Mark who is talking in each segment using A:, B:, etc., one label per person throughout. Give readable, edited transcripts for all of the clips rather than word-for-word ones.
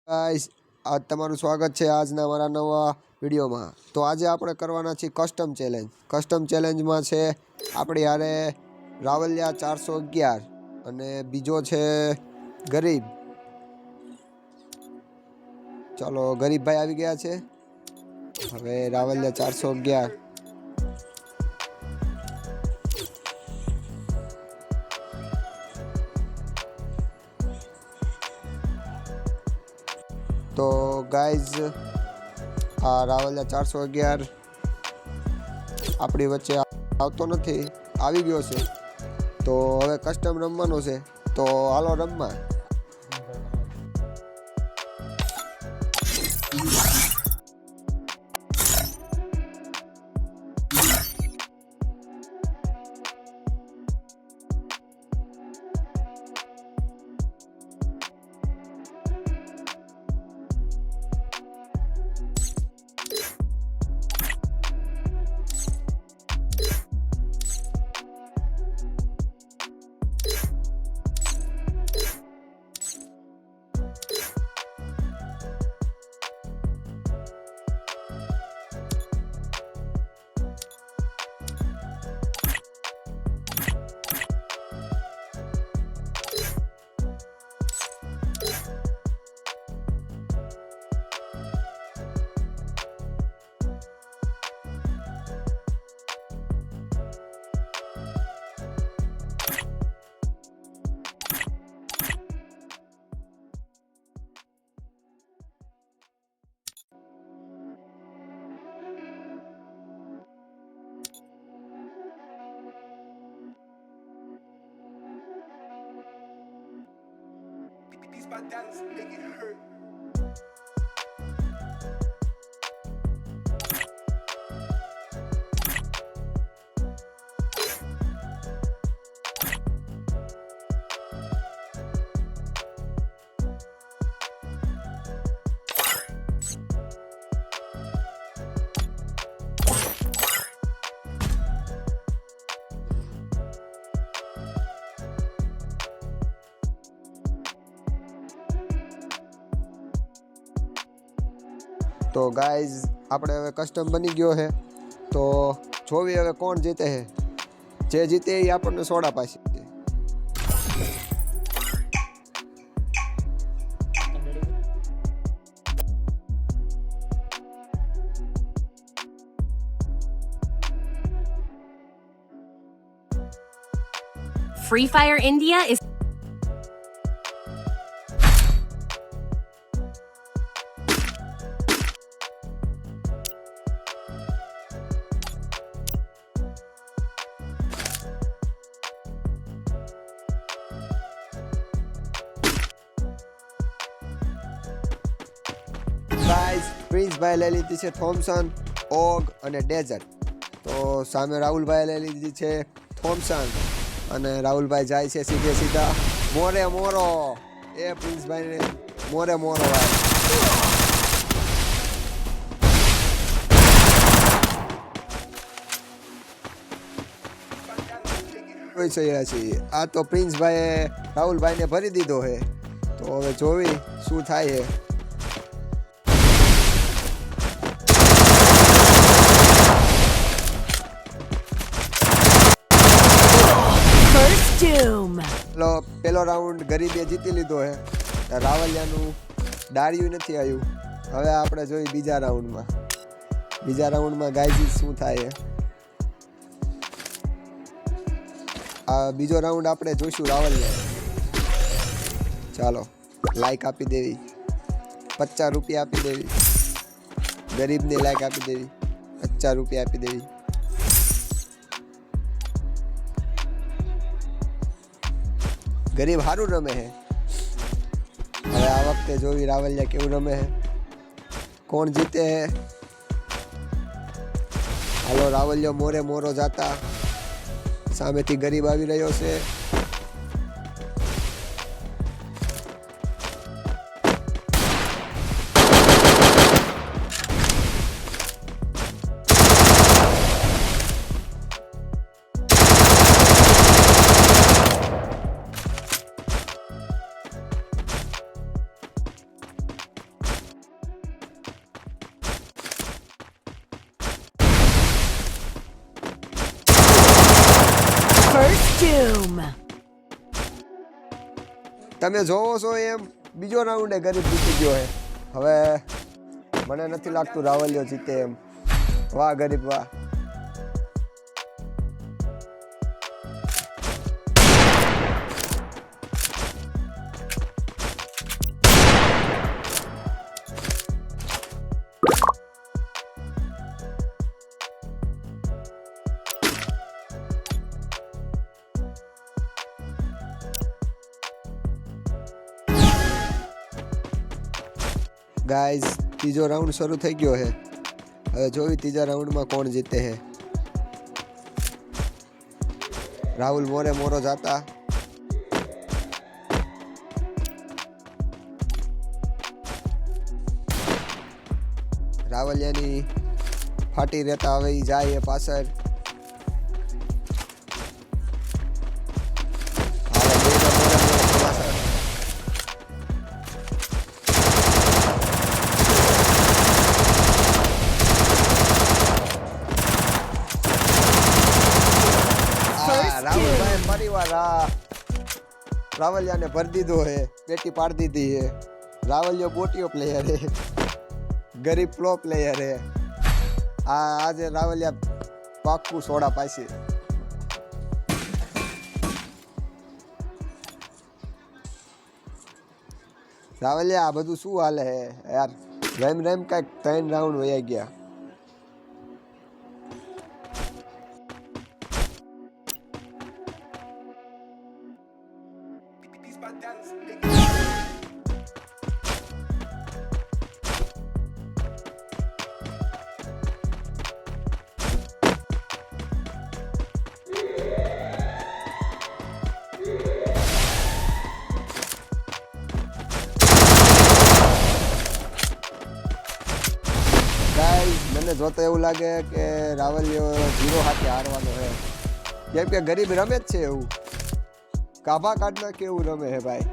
A: Guys આજ તમારું સ્વાગત છે આજના મારા નવા વિડીયોમાં। તો આજે આપણે કરવાના છીએ કસ્ટમ ચેલેન્જ। કસ્ટમ ચેલેન્જમાં છે આપણી હારે રાવલિયા 411 અને બીજો છે ગરીબ। ચાલો ગરીબભાઈ આવી ગયા છે। હવે રાવલિયા 411 તો ગાઈઝ આ રાવલિયા 411 આપણી વચ્ચે આવતો નથી, આવી ગયો છે। તો હવે કસ્ટમ રમવાનું છે, તો હાલો રમવા।
B: My dance make it hurt.
A: તો ગાઈઝ આપણે હવે કસ્ટમ બની ગયો છે, તો જોવી હવે કોણ જીતે છે। જે જીતે એ આપણને સોડા પાછી।
C: Free Fire India is
A: guys Princebhai લઈ લીધી છે થોમ્સન, ઓગ અને ડેઝર્ટ। તો સામે રાહુલભાઈ લઈ લીધી છે થોમ્સન અને રાહુલભાઈ જાય છે સીધે સીધા મોરે મોરો। એ પ્રિન્સભાઈને મોરે મોરો ભાઈ। આ તો પ્રિન્સભાઈએ રાહુલભાઈને ભરી દીધો છે, તો હવે જોવી શું થાય છે। પેલો રાઉન્ડ ગરીબે જીતી લીધો છે, રાવલિયાનું ડાળિયું નથી આવ્યું। હવે આપણે જોઈ બીજા રાઉન્ડમાં ગાઈઝ શું થાય છે। આ બીજો રાઉન્ડ આપણે જોઈશું રાવલિયા। ચાલો લાઈક આપી દેવી, 50 રૂપિયા આપી દેવી, ગરીબને લાઈક આપી દેવી, 50 રૂપિયા આપી દેવી। ગરીબ સારું રમે છે। હવે આ વખતે જોવી રાવલિયા કેવું રમે છે, કોણ જીતે છે। હાલો રાવલિયો મોરે મોરો જાતા, સામેથી ગરીબ આવી રહ્યો છે।
C: doom.
A: તમે જોવો છો એમ બીજો રાઉન્ડ ગરીબ જીતી ગયો છે. હવે મને નથી લાગતું રાવલિયો જીતે એમ. વાહ ગરીબ વાહ. ગાઈઝ ત્રીજો રાઉન્ડ શરૂ થઈ ગયો છે. હવે જોવી ત્રીજા રાઉન્ડમાં કોણ જીતે છે. રાહુલ મોરે મોરો જાતા. રાવલિયાની ફાટી રહેતા હવે ઈ જાય એ પાછળ. રાહુલભાઈ પરિવાર રાવલિયાને ભરી દીધો હે. પેટી પાડી દીધી હે. રાવલિયો બોટીઓ પ્લેયર હે. ગરીબ પ્રો પ્લેયર હે. આજે રાવલિયા પાક્કું સોડા પાછી. રાવલિયા આ બધું શું હાલે હે યાર. રેમ કાંઈક 3 રાઉન્ડ વયા ગયા. મને જોતો એવું લાગે કે રાવલિયો 0 હાથે હારવાનો છે. કેમ કે ગરીબ રમે જ છે એવું. કાભા કાઢના કેવું રમે હે ભાઈ.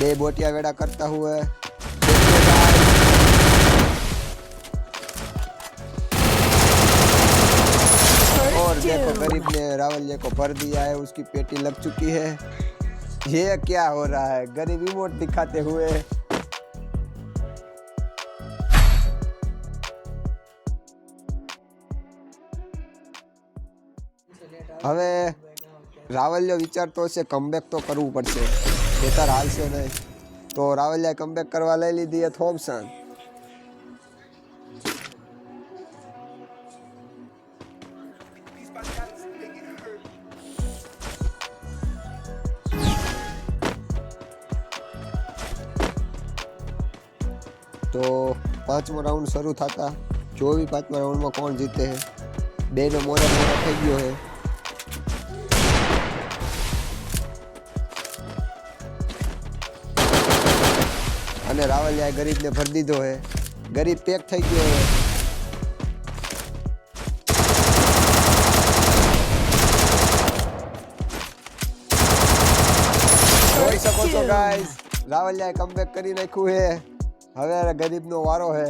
A: बे बोटिया वेड़ा करता हुआ और देखो गरीब ने रावलिया को भर दिया है. उसकी पेटी लग चुकी है. ये क्या हो रहा है. गरीब इमोट दिखाते हुए હવે રાવલિયો વિચારતો છે કમબેક તો કરવું પડશે. બેતાર હાલશે નહીં. તો રાવલિયા કમબેક કરવા લઈ લીધી है થોમ્સન. તો 5મો રાઉન્ડ શરૂ થતા જોવી 5મા રાઉન્ડમાં કોણ જીતે છે. બેનો મોરે મોરો થઈ ગયો છે. અને રાવલિયાએ ગરીબને ભરી દીધો છે. ગરીબ પેક થઈ ગયો છે. જોઈ શકો છો ગાઈસ રાવલિયાએ કમબેક કરી નાખ્યું છે. હવે ગરીબનો વારો છે.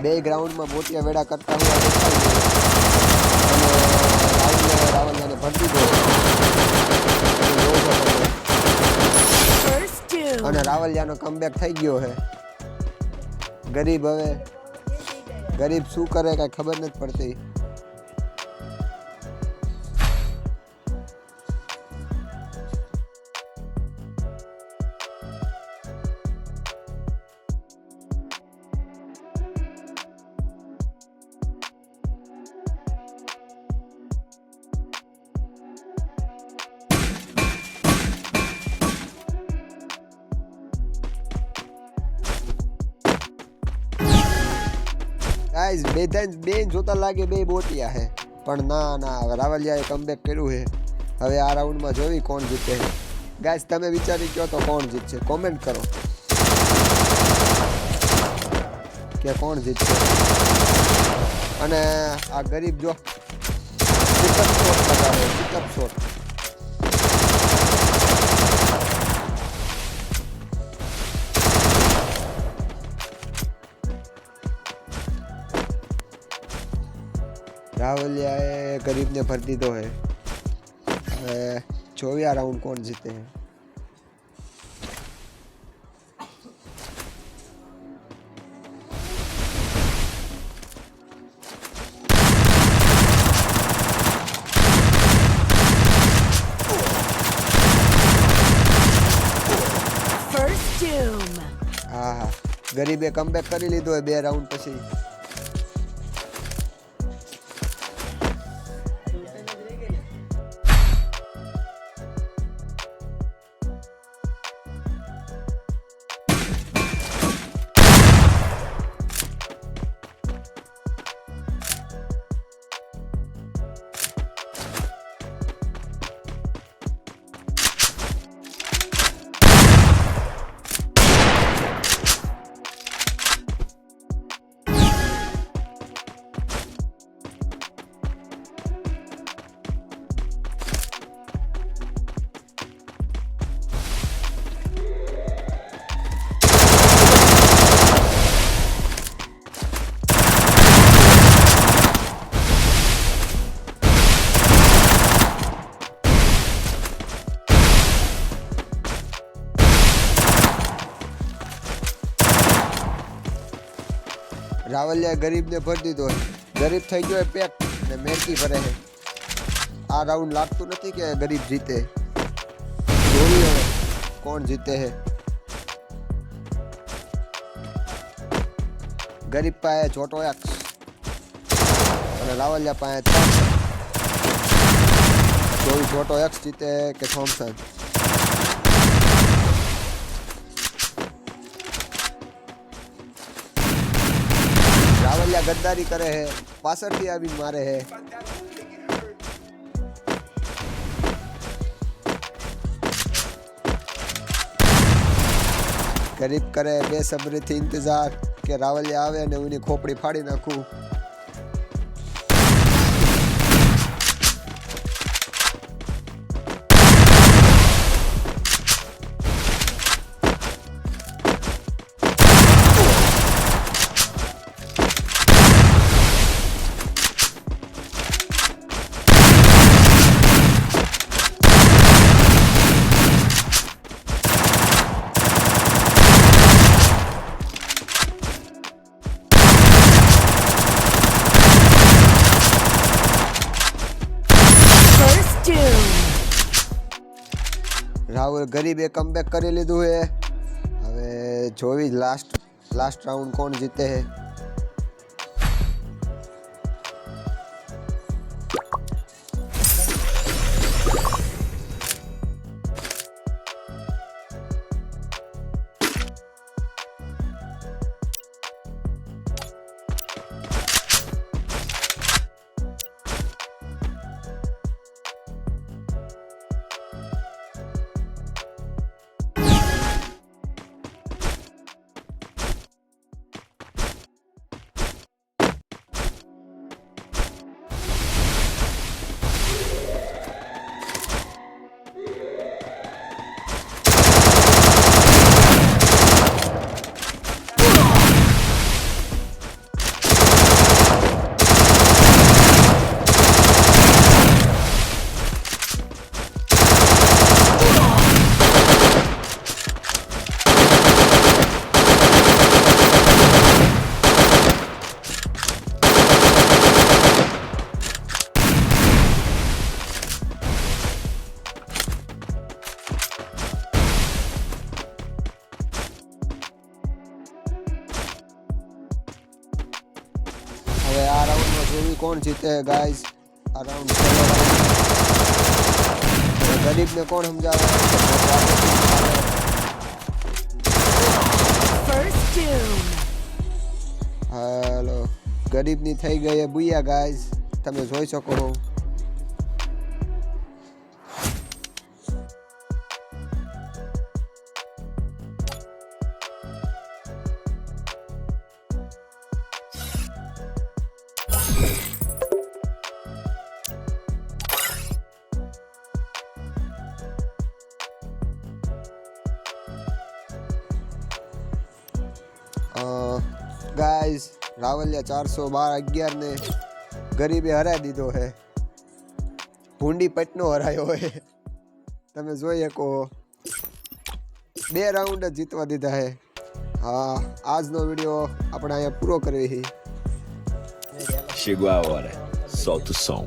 A: બે ગ્રાઉન્ડમાં બોટિયા વેડા કરતા हुआ દેખાઈ ગયો અને રાવલિયાને ભરી દીધો
C: First doom.
A: અને રાવલિયાનો કમબેક થઈ ગયો છે. ગરીબ હવે ગરીબ શું કરે કાંઈ ખબર નથી પડતી. ગાઈઝ બેન જોતા લાગે બે બોટિયા છે પણ ના રાવલિયાએ કમબેક કર્યું છે. હવે આ રાઉન્ડમાં જોવી કોણ જીતે. ગાઈઝ તમે વિચારી કહો તો કોણ જીતશે, કોમેન્ટ કરો કે કોણ જીતશે. અને આ ગરીબ જો પિકઅપ શોટ લગાવે, પિકઅપ શોટ. રાવલિયાએ ગરીબને ભરી દીધો है. હવે જોઈએ આ રાઉન્ડ કોણ જીતે.
C: First doom.
A: હા ગરીબે કમબેક કરી લીધો હોય 2 રાઉન્ડ પછી. રાવલિયાએ ગરીબને ભરી દીધો. ગરીબ થઈ ગયો પેક અને મેરકી ભરે છે. આ રાઉન્ડ લાગતું નથી કે ગરીબ જીતે. જોઈએ હવે કોણ જીતે છે. ગરીબ પાસે છોટો એક્સ અને રાવલિયા પાસે થોમ્સન. જોઈ છોટો એક્સ જીતે કે થોમ્સન. રાવલિયા ગદ્દારી કરે છે, પાછળથી આવી મારે છે. ગરીબ કરે બેસબરીથી ઇંતજાર કે રાવલિયા આવે અને એની ખોપડી ફાડી નાખું. રાહુલ ગરીબે કમબેક કરી લીધું છે. હવે જોવી લાસ્ટ રાઉન્ડ કોણ જીતે છે. એવી કોણ જીતે ગાઈઝ આ રાઉન્ડ ગરીબને કોણ સમજાવે
C: First doom.
A: હાલો ગરીબની થઈ ગઈ એ બુયા ગાઈઝ તમે જોઈ શકો છો ગાઈઝ રાવલિયા 412 ને ગરીબે હરાવી દીધો હે ભૂંડી પટનો હરાયો હે તમે જોઈ શકો 2 રાઉન્ડ જ જીતવા દીધા હે હા આજનો વિડીયો આપણે અહીંયા પૂરો કરીએ
B: Chegou a hora. Solta o som.